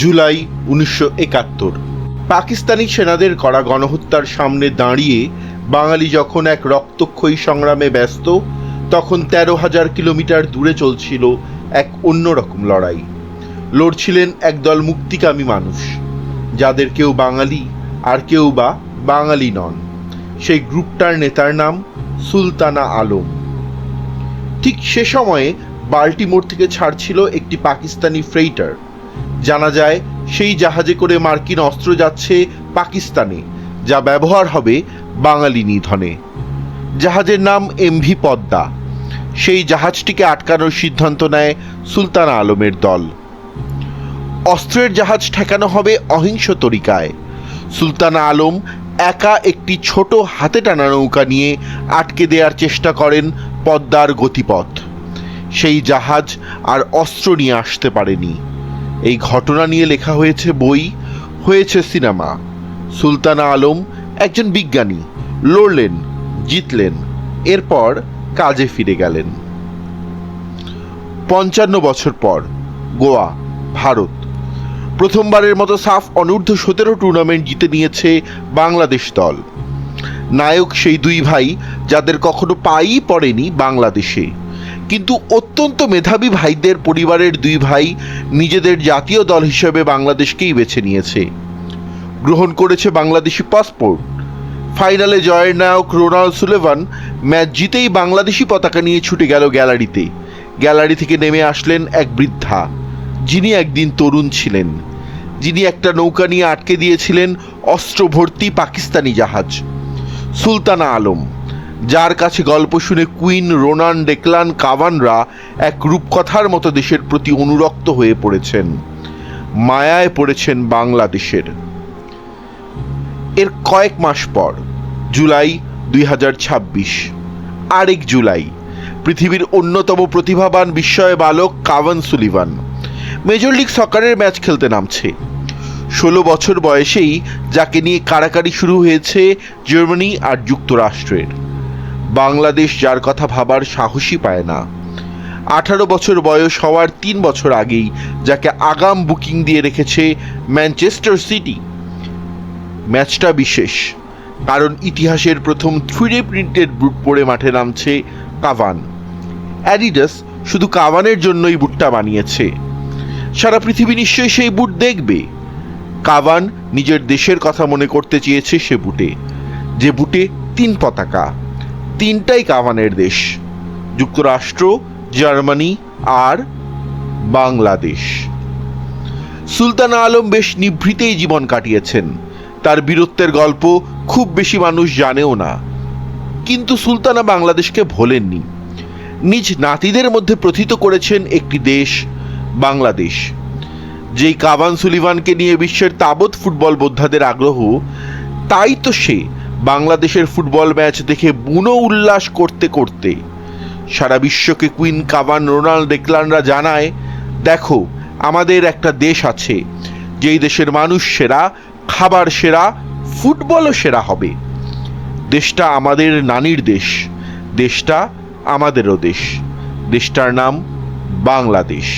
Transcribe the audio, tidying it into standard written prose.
জুলাই 1971। পাকিস্তানি সেনাদের করা গণহত্যার সামনে দাঁড়িয়ে বাঙালি যখন এক রক্তক্ষয়ী সংগ্রামে ব্যস্ত, তখন 13,000 কিলোমিটার দূরে চলছিল এক অন্যরকম লড়াই। লড়ছিলেন একদল মুক্তিকামী মানুষ, যাদের কেউ বাঙালি আর কেউ বা বাঙালি নন। সেই গ্রুপটার নেতার নাম সুলতানা আলম। ঠিক সে সময়ে বাল্টিমোর থেকে ছাড়ছিল একটি পাকিস্তানি ফ্রেইটার। জানা যায় সেই জাহাজে করে মার্কিন অস্ত্র যাচ্ছে পাকিস্তানে, যা ব্যবহার হবে বাঙালি নিধনে। জাহাজের নাম এমভি পদ্মা। সেই জাহাজটিকে আটকানোর সিদ্ধান্ত নেয় সুলতানা আলমের দল। অস্ত্রের জাহাজ ঠেকানো হবে অহিংস তরিকায়। সুলতানা আলম একা একটি ছোট হাতে টানা নৌকা নিয়ে আটকে দেওয়ার চেষ্টা করেন পদ্মার গতিপথ। সেই জাহাজ আর অস্ত্র নিয়ে আসতে পারেনি। এই ঘটনা নিয়ে লেখা হয়েছে বই, হয়েছে সিনেমা। সুলতানা আলম একজন বিজ্ঞানী, লড়লেন, জিতলেন, এরপর কাজে ফিরে গেলেন। 55 বছর পর গোয়া, ভারত, প্রথমবারের মতো সাফ অনূর্ধ্ব-17 টুর্নামেন্ট জিতে নিয়েছে বাংলাদেশ দল। নায়ক সেই দুই ভাই, যাদের কখনো পাই পড়েনি বাংলাদেশে, কিন্তু অত্যন্ত মেধাবী ভাইদের পরিবারের দুই ভাই নিজেদের জাতীয় দল হিসেবে বাংলাদেশকেই বেছে নিয়েছে। গ্রহণ করেছে বাংলাদেশি পাসপোর্ট। ফাইনালে জয়ের নায়ক রোনাল্ড সুলেভান ম্যাচ জিতেই বাংলাদেশি পতাকা নিয়ে ছুটে গেল গ্যালারিতে। গ্যালারি থেকে নেমে আসলেন এক বৃদ্ধা, যিনি একদিন তরুণ ছিলেন, যিনি একটা নৌকা নিয়ে আটকে দিয়েছিলেন অস্ত্র ভর্তি পাকিস্তানি জাহাজ। সুলতানা আলম, যার কাছে গল্প শুনে কুইন, রোনান, ডেকলান, কাভানরা এক রূপকথার মতো দেশের প্রতি অনুরক্ত হয়ে পড়েছেন, মায়ায় পড়েছেন বাংলাদেশের। এর কয়েক মাস পর জুলাই 2026, আরেক জুলাই, পৃথিবীর অন্যতম প্রতিভাবান বিস্ময় বালক কাভান সুলিভান মেজর লিগ সকারের ম্যাচ খেলতে নামছে। 16 বছর বয়সেই যাকে নিয়ে কাড়াকাড়ি শুরু হয়েছে জার্মানি আর যুক্তরাষ্ট্রের। বাংলাদেশ যার কথা ভাবার সাহসই পায় না। 18 বছর বয়স হওয়ার 3 বছর আগেই যাকে আগাম বুকিং দিয়ে রেখেছে ম্যানচেস্টার সিটি। ম্যাচটা বিশেষ, কারণ ইতিহাসের প্রথম 3D প্রিন্টেড বুট পরে মাঠে নামছে কাভান। অ্যাডিডাস শুধু কাভানের জন্যই বুটটা বানিয়েছে। সারা পৃথিবী নিশ্চয়ই সেই বুট দেখবে। কাভান নিজের দেশের কথা মনে করতে চেয়েছে সে বুটে, যে বুটে 3 পতাকা, 3টাই কাভানের দেশ: যুক্তরাষ্ট্র, জার্মানি আর বাংলাদেশ। সুলতানা আলম বেশ নিভৃতেই জীবন কাটিয়েছেন। তার বীরত্বের গল্প খুব বেশি মানুষ জানেও না, কিন্তু সুলতানা বাংলাদেশকে ভোলেননি। নিজ নাতিদের মধ্যে প্রথিত করেছেন একটি দেশ, বাংলাদেশ। যেই কাভান সুলিভানকে নিয়ে বিশ্বের তাবৎ ফুটবল বোদ্ধাদের আগ্রহ, তাই তো সে বাংলাদেশের ফুটবল ম্যাচ দেখে বুনো উল্লাস করতে করতে সারা বিশ্বকে কুইন, কাভান, রোনাল্ড, ডেকলানরা জানায়, দেখো, আমাদের একটা দেশ আছে, যেই দেশের মানুষ সেরা, খাবার সেরা, ফুটবলও সেরা হবে। দেশটা আমাদের নানির দেশ, দেশটা আমাদেরও দেশ, দেশটার নাম বাংলাদেশ।